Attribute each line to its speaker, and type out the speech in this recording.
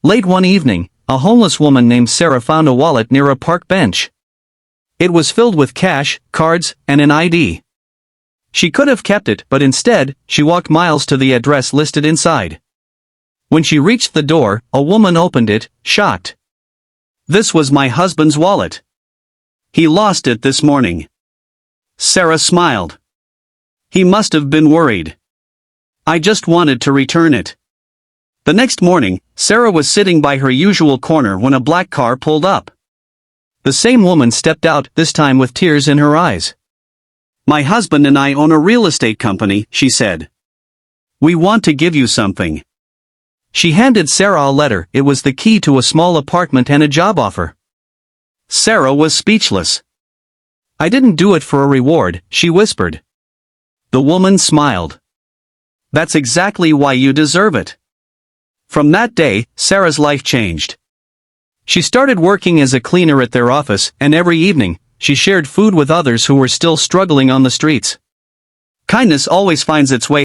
Speaker 1: Late one evening, a homeless woman named Sarah found a wallet near a park bench. It was filled with cash, cards, and an ID. She could have kept it, but instead, she walked miles to the address listed inside. When she reached the door, a woman opened it, shocked. "This was my husband's wallet. He lost it this morning." Sarah smiled. "He must have been worried. I just wanted to return it." The next morning, Sarah was sitting by her usual corner when a black car pulled up. The same woman stepped out, this time with tears in her eyes. "My husband and I own a real estate company," she said. "We want to give you something." She handed Sarah a letter. It was the key to a small apartment and a job offer. Sarah was speechless. "I didn't do it for a reward," she whispered. The woman smiled. "That's exactly why you deserve it." From that day, Sarah's life changed. She started working as a cleaner at their office, and every evening, she shared food with others who were still struggling on the streets. Kindness always finds its way.